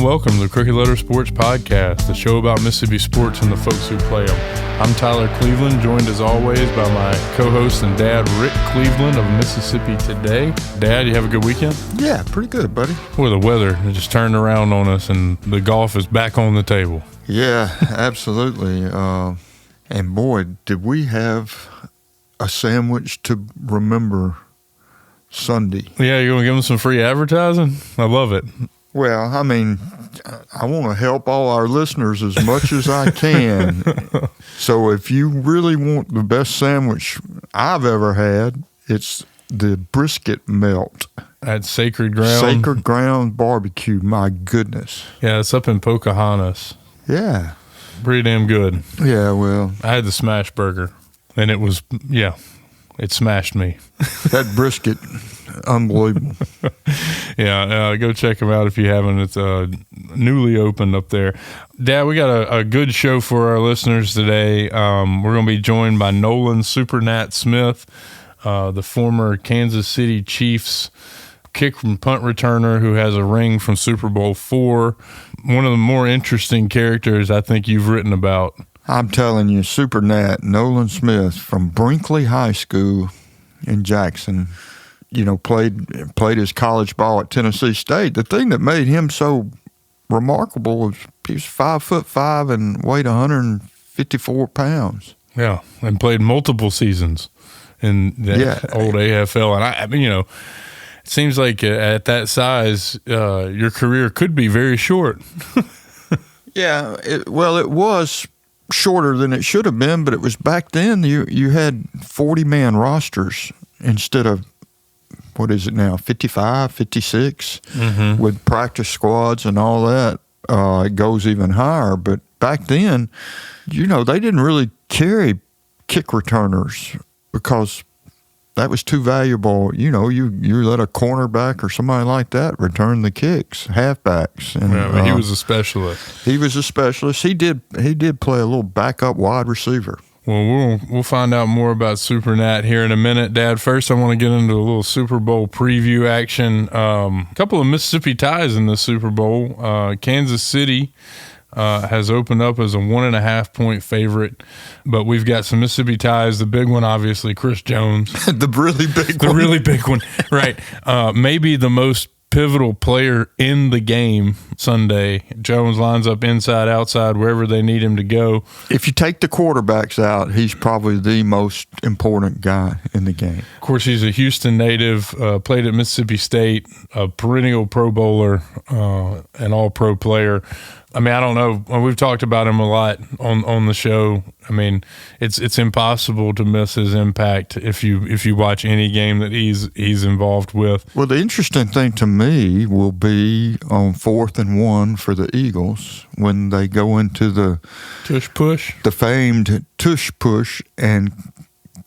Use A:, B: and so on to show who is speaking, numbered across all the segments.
A: welcome to the Crooked Letter Sports Podcast, the show about Mississippi sports and the folks who play them. I'm Tyler Cleveland, joined as always by my co-host and dad, Rick Cleveland of Mississippi Today. Dad, you have a good weekend?
B: Yeah, pretty good, buddy.
A: Well, the weather just turned around on us, and the golf is back on the table.
B: Yeah, absolutely. And boy, did we have a sandwich to remember Sunday.
A: Yeah, you're going to give them some free advertising? I love it.
B: Well, I mean, I want to help all our listeners as much as I can. So if you really want the best sandwich I've ever had, it's the brisket melt.
A: At Sacred Ground?
B: Sacred Ground Barbecue, my goodness.
A: Yeah, it's up in Pocahontas.
B: Yeah.
A: Pretty damn good.
B: Yeah, well.
A: I had the smash burger, and it was, it smashed me.
B: That brisket, unbelievable.
A: Yeah, go check them out if you haven't. It's newly opened up there. Dad, we got a good show for our listeners today. We're going to be joined by Noland Gnat Smith, the former Kansas City Chiefs kick and punt returner who has a ring from Super Bowl IV. One of the more interesting characters I think you've written about.
B: I'm telling you, Super Nat, Noland Smith from Brinkley High School in Jackson, played his college ball at Tennessee State. The thing that made him so remarkable was he was 5'5" and weighed 154 pounds.
A: Yeah, and played multiple seasons in the old AFL. And I mean, it seems like at that size, your career could be very short.
B: Yeah, it was shorter than it should have been, but it was back then you had 40-man rosters instead of, what is it now, 55, 56, with practice squads and all that. It goes even higher, but back then, they didn't really carry kick returners because that was too valuable. You let a cornerback or somebody like that return the kicks, halfbacks. And
A: he was a specialist.
B: He was a specialist. He did play a little backup wide receiver.
A: Well, we'll find out more about Super Nat here in a minute. Dad, first I want to get into a little Super Bowl preview action. A couple of Mississippi ties in the Super Bowl. Kansas City has opened up as a 1.5-point favorite, but we've got some Mississippi ties. The big one, obviously, Chris Jones.
B: The really big one.
A: The really big one, right. Maybe the most pivotal player in the game Sunday. Jones lines up inside, outside, wherever they need him to go.
B: If you take the quarterbacks out, he's probably the most important guy in the game.
A: Of course, he's a Houston native, played at Mississippi State, a perennial Pro Bowler, an all-pro player. I mean, I don't know. We've talked about him a lot on the show. I mean, it's impossible to miss his impact if you watch any game that he's involved with.
B: Well, the interesting thing to me will be on 4th and 1 for the Eagles when they go into the
A: tush push,
B: the famed tush push, and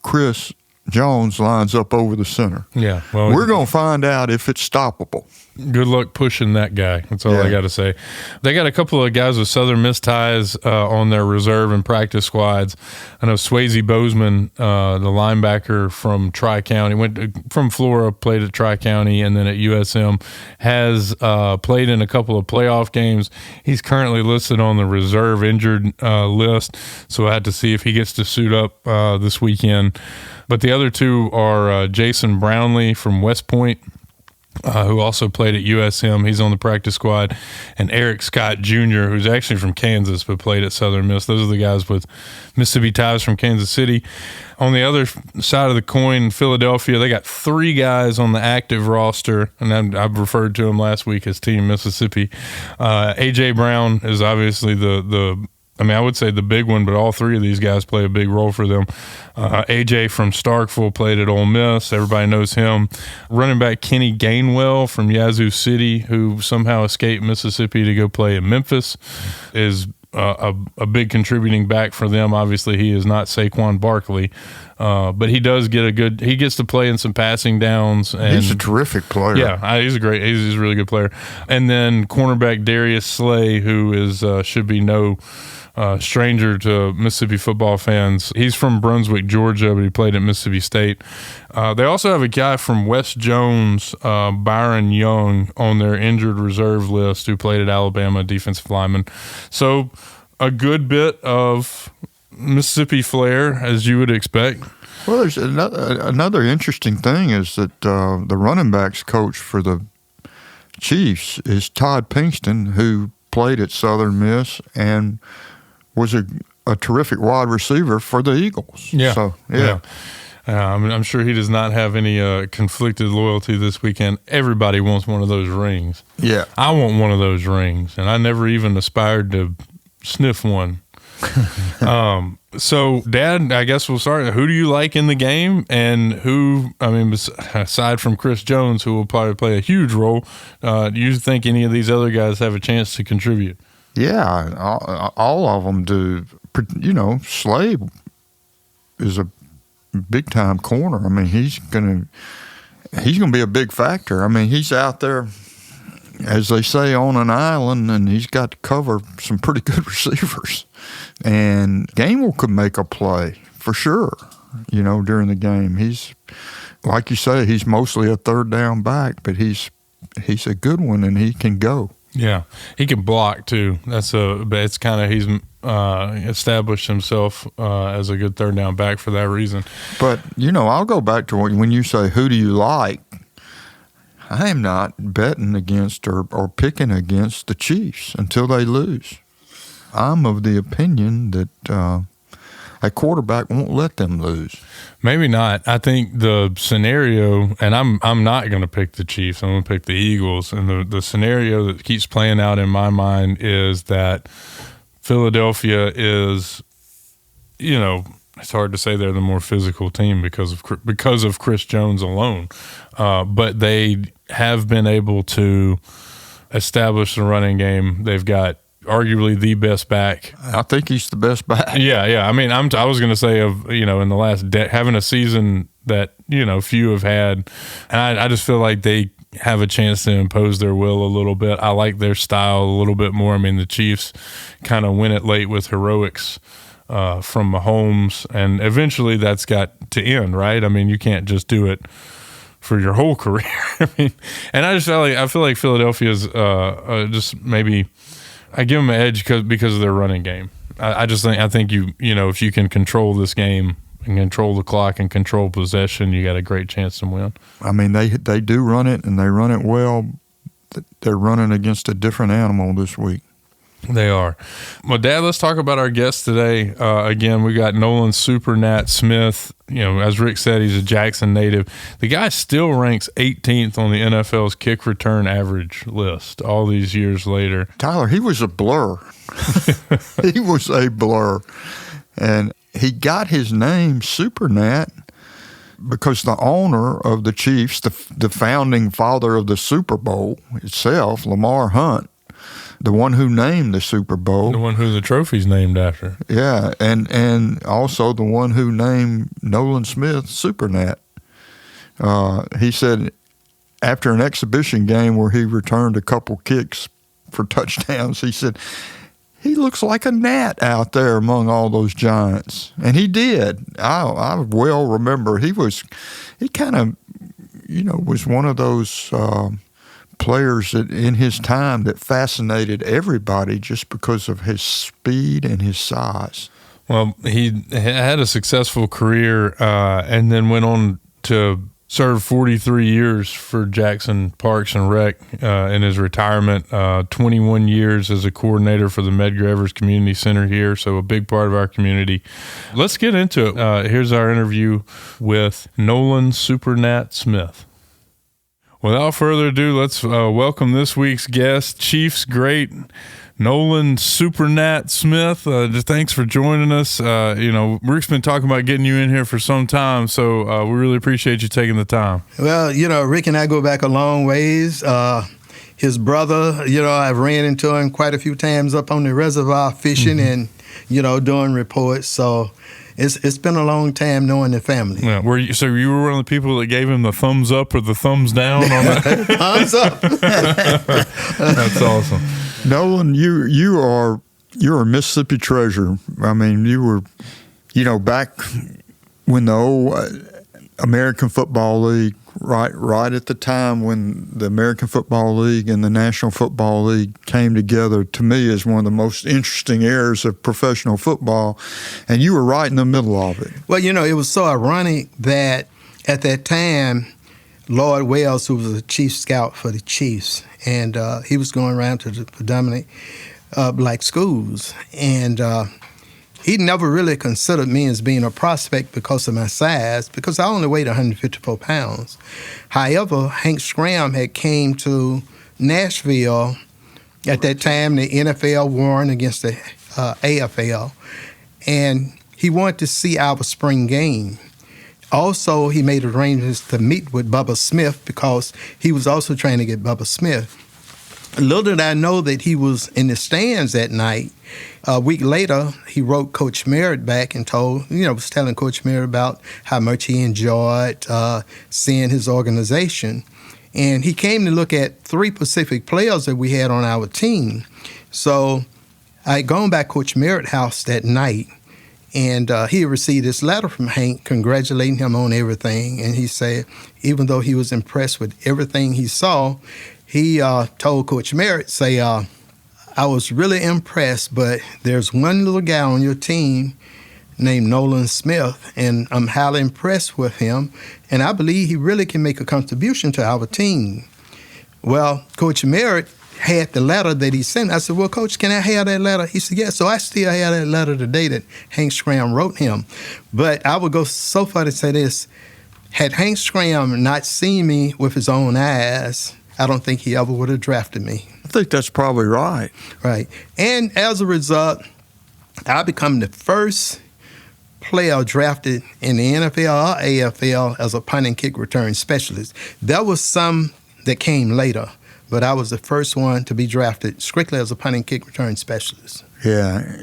B: Chris Jones lines up over the center.
A: Yeah, well,
B: we're going to find out if it's stoppable.
A: Good luck pushing that guy. That's all I got to say. They got a couple of guys with Southern Miss ties on their reserve and practice squads. I know Swayze Bozeman, the linebacker from Tri-County, went from Florida, played at Tri-County, and then at USM, has played in a couple of playoff games. He's currently listed on the reserve injured list, so I had to see if he gets to suit up this weekend. But the other two are Jason Brownlee from West Point, who also played at USM. He's on the practice squad. And Eric Scott Jr., who's actually from Kansas but played at Southern Miss. Those are the guys with Mississippi ties from Kansas City. On the other side of the coin, Philadelphia, they got 3 guys on the active roster, and I've referred to them last week as Team Mississippi. A.J. Brown is obviously I would say the big one, but all 3 of these guys play a big role for them. AJ from Starkville played at Ole Miss. Everybody knows him. Running back Kenny Gainwell from Yazoo City, who somehow escaped Mississippi to go play in Memphis, is a big contributing back for them. Obviously, he is not Saquon Barkley, but he does get he gets to play in some passing downs. And
B: he's a terrific player.
A: Yeah, he's he's a really good player. And then cornerback Darius Slay, who is should be no stranger to Mississippi football fans. He's from Brunswick, Georgia, but he played at Mississippi State. They also have a guy from West Jones, Byron Young, on their injured reserve list who played at Alabama, defensive lineman. So a good bit of Mississippi flair, as you would expect.
B: Well, there's another interesting thing is that the running backs coach for the Chiefs is Todd Pinkston, who played at Southern Miss and was a terrific wide receiver for the Eagles.
A: Yeah.
B: So, yeah.
A: I'm sure he does not have any conflicted loyalty this weekend. Everybody wants one of those rings.
B: Yeah.
A: I want one of those rings, and I never even aspired to sniff one. So, Dad, I guess we'll start. Who do you like in the game, and who, aside from Chris Jones, who will probably play a huge role, do you think any of these other guys have a chance to contribute?
B: Yeah, all of them do. You know, Slade is a big-time corner. I mean, he's gonna be a big factor. I mean, he's out there, as they say, on an island, and he's got to cover some pretty good receivers. And Gainwell could make a play for sure, you know, during the game. He's, like you say, he's mostly a third down back, but he's a good one, and he can go.
A: Yeah, he can block too. It's kind of, he's established himself as a good third down back for that reason.
B: But, you know, I'll go back to when you say, who do you like? I am not betting against or picking against the Chiefs until they lose. I'm of the opinion that a quarterback won't let them lose.
A: Maybe not. I think the scenario, and I'm not going to pick the Chiefs. I'm going to pick the Eagles. And the scenario that keeps playing out in my mind is that Philadelphia is, you know, it's hard to say they're the more physical team because of Chris Jones alone. But they have been able to establish the running game. They've got arguably the best back.
B: I think he's the best back.
A: Yeah. I mean, I was going to say in the last having a season that, you know, few have had. And I just feel like they have a chance to impose their will a little bit. I like their style a little bit more. I mean, the Chiefs kind of win it late with heroics from Mahomes, and eventually that's got to end, right? I mean, you can't just do it for your whole career. I mean, and I feel like Philadelphia's just maybe I give them an edge because of their running game. I think you know, if you can control this game and control the clock and control possession, you got a great chance to win. I
B: mean, they do run it, and they run it well. They're running against a different animal this week.
A: They are. Well, Dad, let's talk about our guest today. Again, we got Noland Gnat Smith. You know, as Rick said, he's a Jackson native. The guy still ranks 18th on the NFL's kick return average list all these years later.
B: Tyler, he was a blur. He was a blur. And he got his name Gnat because the owner of the Chiefs, the founding father of the Super Bowl itself, Lamar Hunt, the one who named the Super Bowl.
A: The one who the trophy's named after.
B: Yeah, and also the one who named Noland Smith Gnat. He said after an exhibition game where he returned a couple kicks for touchdowns, he said, he looks like a gnat out there among all those giants. And he did. I well remember he kind of, you know, was one of those players that in his time that fascinated everybody just because of his speed and his size.
A: Well, he had a successful career and then went on to serve 43 years for Jackson Parks and Rec in his retirement, 21 years as a coordinator for the Medgar Evers Community Center here, so a big part of our community. Let's get into it. Here's our interview with Noland Gnat Smith. Without further ado, let's welcome this week's guest, Chiefs great Noland Gnat Smith. Thanks for joining us. You know, Rick's been talking about getting you in here for some time, so we really appreciate you taking the time.
C: Well, you know, Rick and I go back a long ways. His brother, you know, I've ran into him quite a few times up on the reservoir fishing and, you know, doing reports. So it's been a long time knowing the family.
A: Yeah. So you were one of the people that gave him the thumbs up or the thumbs down on that?
C: Thumbs up.
A: That's awesome.
B: Noland, you are You're a Mississippi treasure. I mean, you were, back when the old American Football League, right at the time when the American Football League and the National Football League came together, to me is one of the most interesting eras of professional football, and you were right in the middle of it.
C: Well, it was so ironic that at that time, Lloyd Wells, who was a chief scout for the Chiefs, and he was going around to the predominant black schools, and he never really considered me as being a prospect because of my size, because I only weighed 154 pounds. However, Hank Scram had came to Nashville at that time, the NFL warring against the AFL, and he wanted to see our spring game. Also, he made arrangements to meet with Bubba Smith because he was also trying to get Bubba Smith. Little did I know that he was in the stands that night. A week later, he wrote Coach Merritt back and was telling Coach Merritt about how much he enjoyed seeing his organization. And he came to look at 3 Pacific players that we had on our team. So I had gone by Coach Merritt's house that night, and he had received this letter from Hank congratulating him on everything. And he said, even though he was impressed with everything he saw, he told Coach Merritt, I was really impressed, but there's one little guy on your team named Noland Smith, and I'm highly impressed with him, and I believe he really can make a contribution to our team. Well, Coach Merritt had the letter that he sent. I said, well, Coach, can I have that letter? He said, yes. So I still have that letter today that Hank Scram wrote him. But I would go so far to say this, had Hank Scram not seen me with his own eyes, I don't think he ever would have drafted me.
B: I think that's probably right.
C: Right. And as a result, I become the first player drafted in the NFL or AFL as a punt and kick return specialist. There was some that came later, but I was the first one to be drafted strictly as a punt and kick return specialist.
B: Yeah.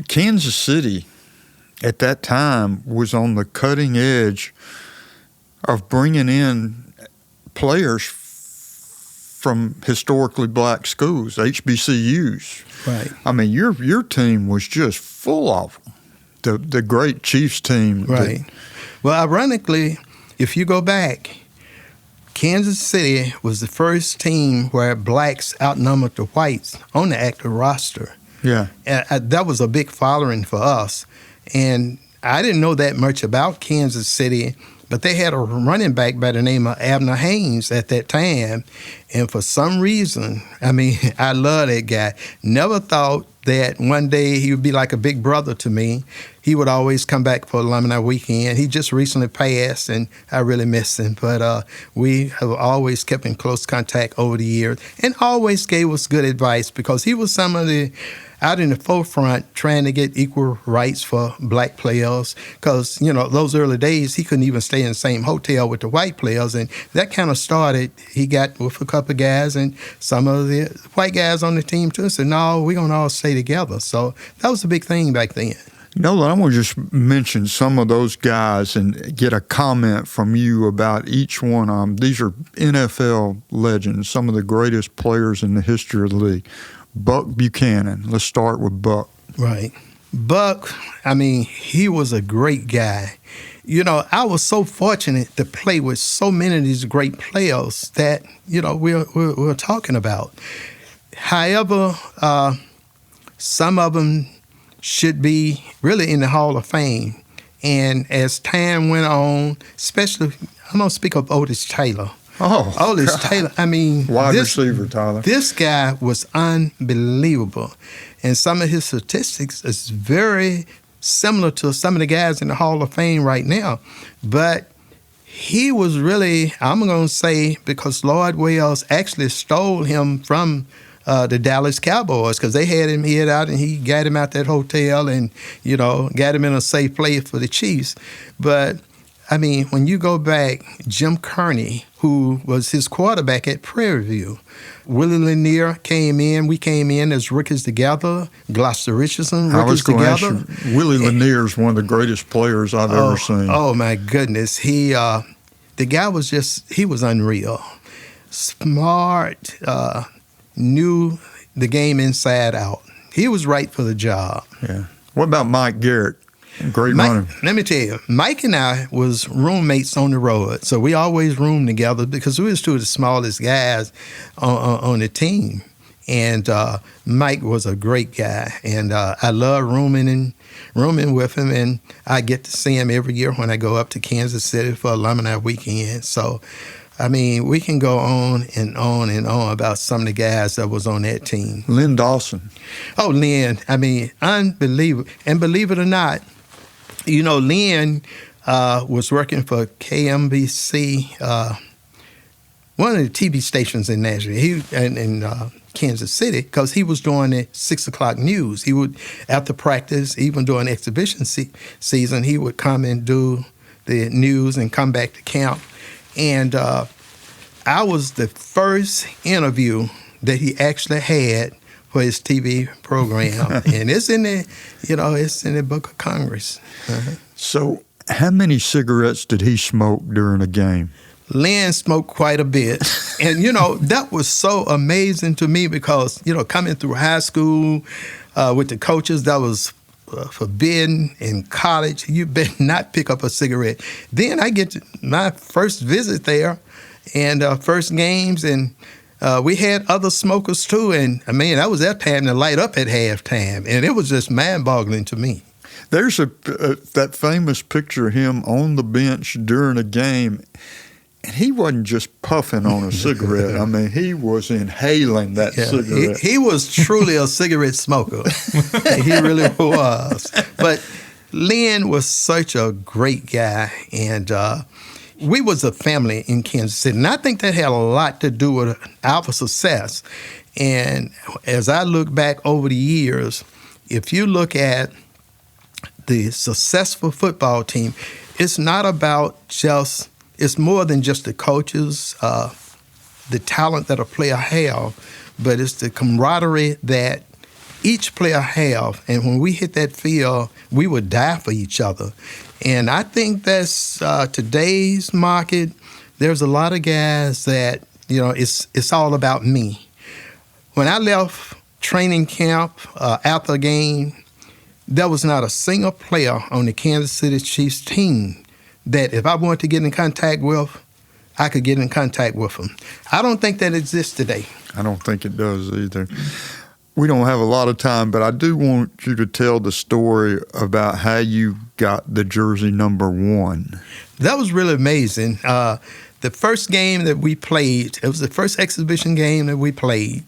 B: Kansas City at that time was on the cutting edge of bringing in players from historically black schools, HBCUs.
C: Right.
B: I mean, your team was just full of them. The great Chiefs team.
C: Right. Well, ironically, if you go back, Kansas City was the first team where blacks outnumbered the whites on the active roster.
B: Yeah.
C: That was a big following for us. And I didn't know that much about Kansas City, but they had a running back by the name of Abner Haynes at that time. And for some reason, I love that guy. Never thought that one day he would be like a big brother to me. He would always come back for alumni weekend. He just recently passed, and I really miss him. But we have always kept in close contact over the years and always gave us good advice because he was somebody out in the forefront trying to get equal rights for black players because, those early days, he couldn't even stay in the same hotel with the white players. And that kind of started, he got with a couple of guys and some of the white guys on the team too said, no, we're going to all stay together. So that was a big thing back then.
B: Noland, I'm going to just mention some of those guys and get a comment from you about each one of them. These are NFL legends, some of the greatest players in the history of the league. Buck Buchanan. Let's start with Buck.
C: Right. Buck, he was a great guy. I was so fortunate to play with so many of these great players that, we're talking about. However, some of them should be really in the Hall of Fame. And as time went on, especially, I'm going to speak of Otis Taylor.
B: Oh,
C: Otis Taylor.
B: Wide receiver, Tyler.
C: This guy was unbelievable. And some of his statistics is very similar to some of the guys in the Hall of Fame right now. But he was really, I'm going to say, because Lloyd Wells actually stole him from the Dallas Cowboys because they had him hid out and he got him out that hotel and, got him in a safe place for the Chiefs. But when you go back, Jim Kearney, who was his quarterback at Prairie View, Willie Lanier came in. We came in as rookies together. Gloucester Richardson, rookies together.
B: Willie Lanier is one of the greatest players I've ever seen.
C: Oh, my goodness. The guy was he was unreal. Smart, knew the game inside out. he was right for the job.
B: Yeah. What about Mike Garrett? Great
C: Mike,
B: runner.
C: let me tell you, Mike and I was roommates on the road, so we always roomed together because we was two of the smallest guys on the team. And Mike was a great guy, and I love rooming with him, and I get to see him every year when I go up to Kansas City for alumni weekend. So, I mean, we can go on and on and on about some of the guys that was on that team.
B: Lynn Dawson.
C: Oh, Lynn, I mean, unbelievable. And believe it or not, you know, Lynn was working for KMBC, one of the TV stations in Nashville. He in Kansas City, because he was doing the 6 o'clock news. He would, after practice, even during exhibition season, he would come and do the news and come back to camp. And I was the first interview that he actually had for his TV program, and it's in the, it's in the Book of Congress. Uh-huh.
B: So, how many cigarettes did he smoke during a game?
C: Lynn smoked quite a bit. And, that was so amazing to me because, coming through high school with the coaches, that was forbidden. In college, you better not pick up a cigarette. Then I get to my first visit there and first games, and we had other smokers too. And, I mean, that was their time to light up at halftime. And it was just mind-boggling to me.
B: There's that famous picture of him on the bench during a game. And he wasn't just puffing on a cigarette. I mean, he was inhaling that cigarette.
C: He was truly a cigarette smoker. He really was. But Lynn was such a great guy, and we was a family in Kansas City. And I think that had a lot to do with our success. And as I look back over the years, if you look at the successful football team, it's not about just... It's more than just the coaches, the talent that a player have, but it's the camaraderie that each player have. And when we hit that field, we would die for each other. And I think that's today's market. There's a lot of guys that, it's all about me. When I left training camp after a game, there was not a single player on the Kansas City Chiefs team that if I wanted to get in contact with, I could get in contact with them. I don't think that exists today.
B: I don't think it does either. We don't have a lot of time, but I do want you to tell the story about how you got the jersey number 1.
C: That was really amazing. The first game that we played, it was the first exhibition game that we played.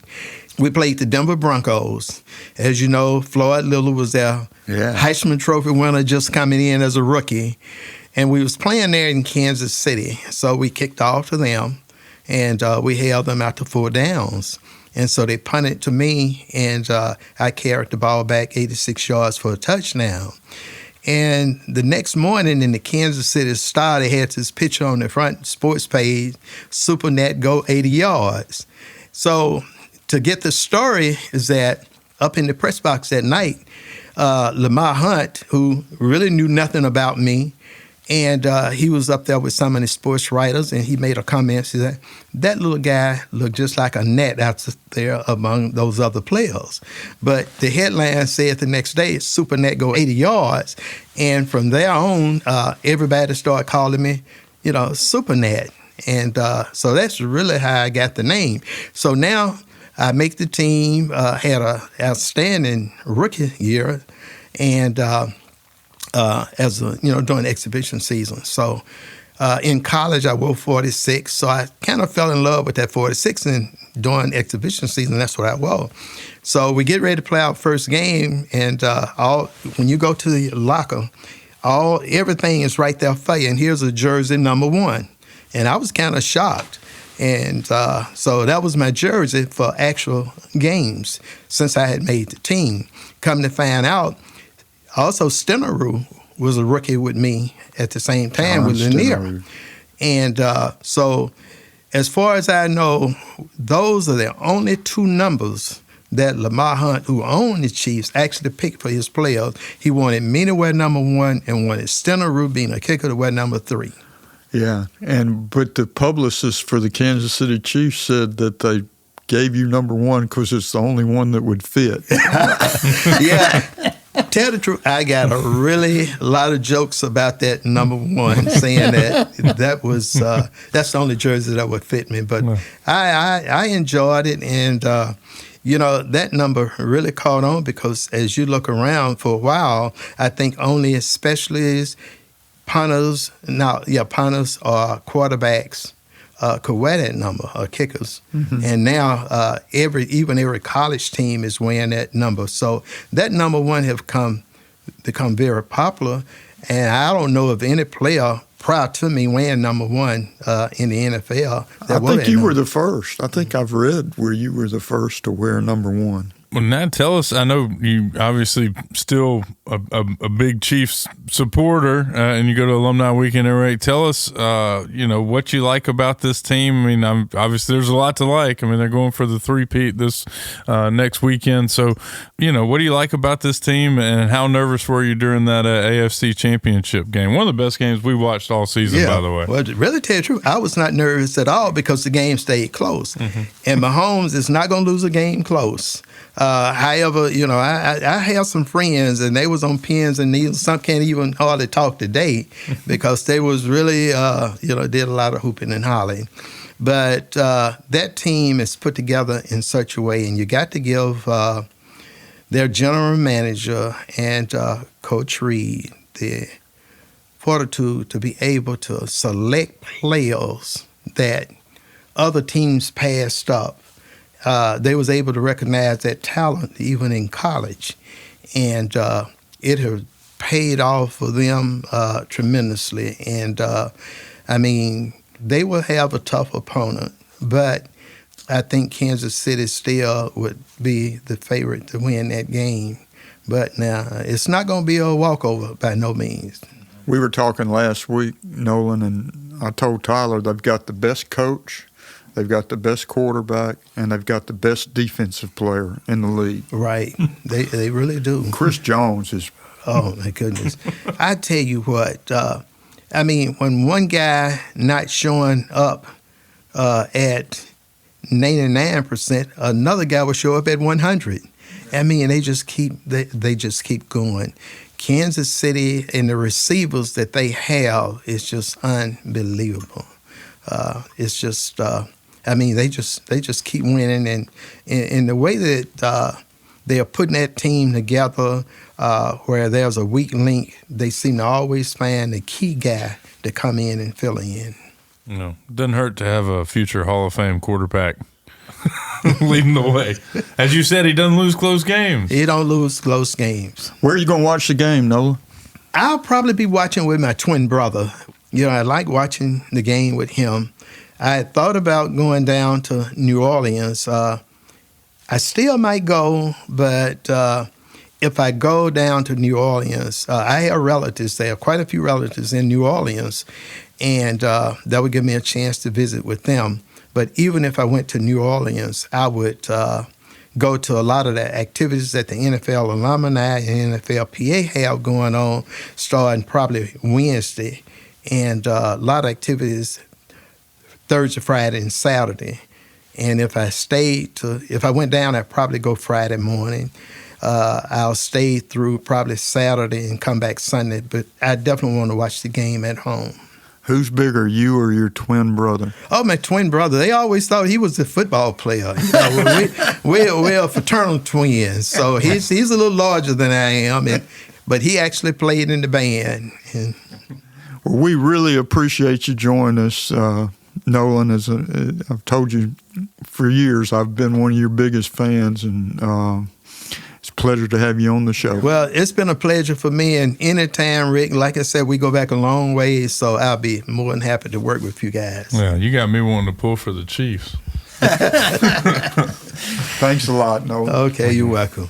C: We played the Denver Broncos. As you know, Floyd Little was their Heisman Trophy winner just coming in as a rookie. And we was playing there in Kansas City. So we kicked off to them, and we held them out to 4 downs. And so they punted to me, and I carried the ball back 86 yards for a touchdown. And the next morning in the Kansas City Star, they had this picture on the front sports page, Super Gnat go 80 yards. So to get the story is that up in the press box that night, Lamar Hunt, who really knew nothing about me, and he was up there with some of the sports writers, and he made a comment. He said, that little guy looked just like a gnat out there among those other players. But the headline said the next day, Super Gnat go 80 yards. And from there on, everybody started calling me, Super Gnat. And so that's really how I got the name. So now I make the team, had an outstanding rookie year, and as during exhibition season. So in college, I wore 46. So I kind of fell in love with that 46, and during exhibition season, that's what I wore. So we get ready to play our first game, and when you go to the locker, everything is right there for you. And here's a jersey number 1, and I was kind of shocked. And so that was my jersey for actual games since I had made the team. Come to find out, also, Stenerud was a rookie with me at the same time with Lanier. And so as far as I know, those are the only 2 numbers that Lamar Hunt, who owned the Chiefs, actually picked for his players. He wanted me to wear number 1 and wanted Stenerud, being a kicker, to wear number 3.
B: Yeah, but the publicist for the Kansas City Chiefs said that they gave you number one because it's the only one that would fit.
C: Yeah. Tell the truth, I got a lot of jokes about that number one, saying that was that's the only jersey that would fit me. But I enjoyed it, and that number really caught on because as you look around for a while, I think only especially punters or quarterbacks could wear that number, or kickers. Mm-hmm. And now every college team is wearing that number. So that number one have become very popular. And I don't know of any player prior to me wearing number one in the NFL.
B: I think you were the first. I think I've read where you were the first to wear number one.
A: Well, Nat, tell us, I know you obviously still a big Chiefs supporter, and you go to Alumni Weekend every week. Tell us, what you like about this team. I mean, obviously there's a lot to like. I mean, they're going for the three-peat this next weekend. So, what do you like about this team, and how nervous were you during that AFC Championship game? One of the best games we watched all season, by the way.
C: Well, to really tell you the truth, I was not nervous at all because the game stayed close. Mm-hmm. And Mahomes is not going to lose a game close. However, I have some friends, and they was on pins and needles. Some can't even hardly talk today because they was really, did a lot of hooping and hollering. But that team is put together in such a way, and you got to give their general manager and Coach Reed the fortitude to be able to select players that other teams passed up. They was able to recognize that talent even in college, and it has paid off for them tremendously. And they will have a tough opponent, but I think Kansas City still would be the favorite to win that game. But now it's not going to be a walkover by no means.
B: We were talking last week, Nolan, and I told Tyler they've got the best coach. They've got the best quarterback, and they've got the best defensive player in the league.
C: Right. They really do.
B: Chris Jones is...
C: Oh, my goodness. I tell you what, when one guy not showing up at 99%, another guy will show up at 100. They just keep going. Kansas City and the receivers that they have is just unbelievable. It's just... they just keep winning, and in the way that they are putting that team together, where there's a weak link, they seem to always find the key guy to come in and fill in.
A: It doesn't hurt to have a future Hall of Fame quarterback leading the way. As you said, he doesn't lose close games.
C: He don't lose close games.
B: Where are you going to watch the game, Nola?
C: I'll probably be watching with my twin brother. I like watching the game with him. I had thought about going down to New Orleans. I still might go, but if I go down to New Orleans, I have relatives there, quite a few relatives in New Orleans, and that would give me a chance to visit with them. But even if I went to New Orleans, I would go to a lot of the activities that the NFL alumni and NFLPA have going on, starting probably Wednesday, and a lot of activities Thursday, Friday, and Saturday. And if I went down, I'd probably go Friday morning. I'll stay through probably Saturday and come back Sunday, but I definitely want to watch the game at home.
B: Who's bigger, you or your twin brother?
C: Oh, my twin brother. They always thought he was a football player. We're fraternal twins, so he's a little larger than I am, but he actually played in the band.
B: Well, we really appreciate you joining us, Nolan. I've told you for years, I've been one of your biggest fans, and it's a pleasure to have you on the show.
C: Well, it's been a pleasure for me, and anytime, Rick, like I said, we go back a long way, so I'll be more than happy to work with you guys.
A: Yeah, you got me wanting to pull for the Chiefs.
B: Thanks a lot, Nolan.
C: Okay, you're welcome.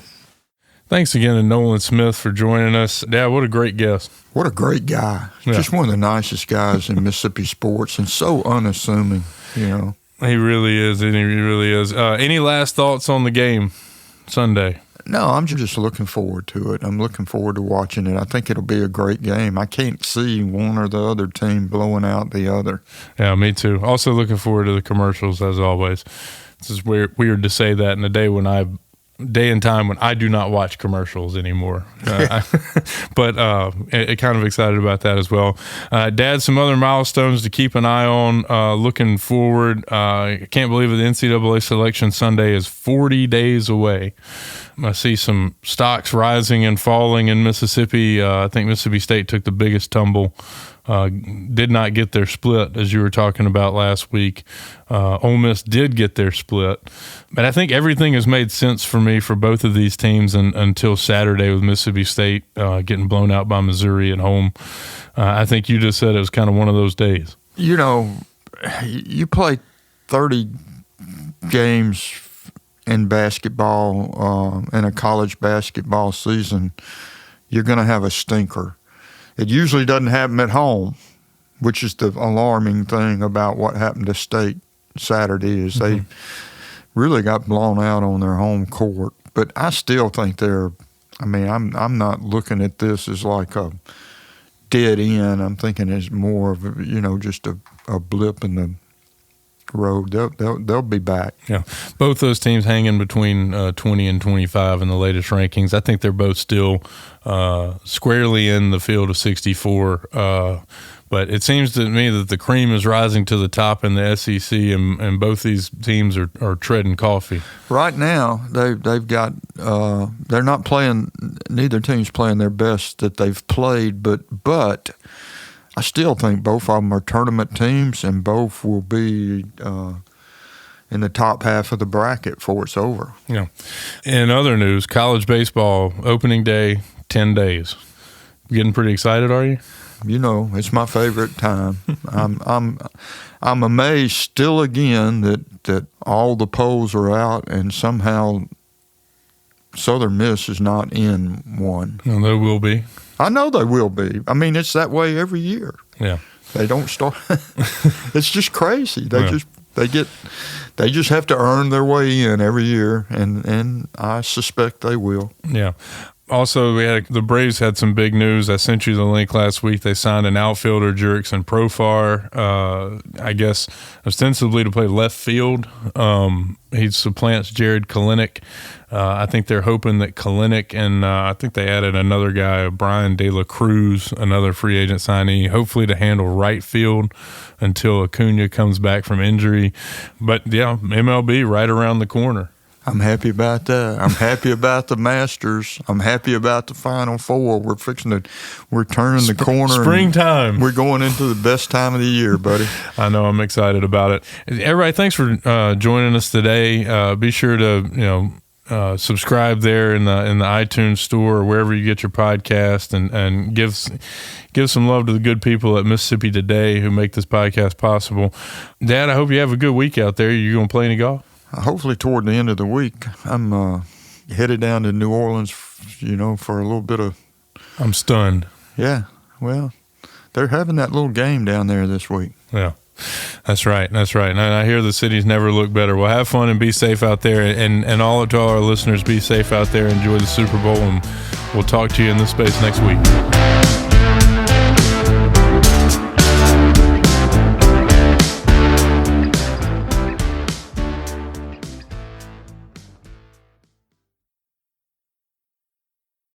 A: Thanks again to Noland Smith for joining us. Dad, what a great guest.
B: What a great guy. Yeah. Just one of the nicest guys in Mississippi sports, and so unassuming, He
A: really is, and he really is. Any last thoughts on the game Sunday?
B: No, I'm just looking forward to it. I'm looking forward to watching it. I think it'll be a great game. I can't see one or the other team blowing out the other.
A: Yeah, me too. Also looking forward to the commercials, as always. This is weird to say that in a day and time when I do not watch commercials anymore. But kind of excited about that as well. Dad, some other milestones to keep an eye on looking forward. I can't believe it. The NCAA Selection Sunday is 40 days away. I see some stocks rising and falling in Mississippi. I think Mississippi State took the biggest tumble. Did not get their split, as you were talking about last week. Ole Miss did get their split. But I think everything has made sense for me for both of these teams until Saturday with Mississippi State getting blown out by Missouri at home. I think you just said it was kind of one of those days.
B: You know, you play 30 games in basketball, in a college basketball season, you're going to have a stinker. It usually doesn't happen at home, which is the alarming thing about what happened to State Saturday is they really got blown out on their home court. But I still think I'm not looking at this as like a dead end. I'm thinking it's more of just a blip in the road. They'll be back.
A: Yeah, both those teams hanging between 20 and 25 in the latest rankings. I think they're both still squarely in the field of 64. But it seems to me that the cream is rising to the top in the SEC, and both these teams are treading coffee.
B: Right now, they've got they're not playing. Neither team's playing their best that they've played, but I still think both of them are tournament teams, and both will be in the top half of the bracket before it's over.
A: Yeah. In other news, college baseball opening day, 10 days. Getting pretty excited, are you?
B: You know, it's my favorite time. I'm amazed still again that all the polls are out, and somehow Southern Miss is not in one.
A: No, they will be.
B: I know they will be. I mean, it's that way every year.
A: Yeah.
B: They don't start. It's just crazy. They just have to earn their way in every year, and I suspect they will.
A: Yeah. Also, the Braves had some big news. I sent you the link last week. They signed an outfielder, Jurickson Profar, I guess ostensibly to play left field. He supplants Jared Kalenic. I think they're hoping that Kalenic and I think they added another guy, Brian De La Cruz, another free agent signee, hopefully to handle right field until Acuna comes back from injury. But, yeah, MLB right around the corner.
B: I'm happy about that. I'm happy about the Masters. I'm happy about the Final Four. We're turning the corner.
A: Springtime.
B: We're going into the best time of the year, buddy.
A: I know. I'm excited about it. Everybody, thanks for joining us today. Be sure to subscribe there in the iTunes store or wherever you get your podcast, and give some love to the good people at Mississippi Today who make this podcast possible. Dad, I hope you have a good week out there. You going to play any golf?
B: Hopefully toward the end of the week. I'm headed down to New Orleans, for a little bit of...
A: I'm stunned.
B: Yeah, well, they're having that little game down there this week.
A: Yeah, that's right. And I hear the cities never look better. Well, have fun and be safe out there. And all to all our listeners, be safe out there. Enjoy the Super Bowl, and we'll talk to you in this space next week.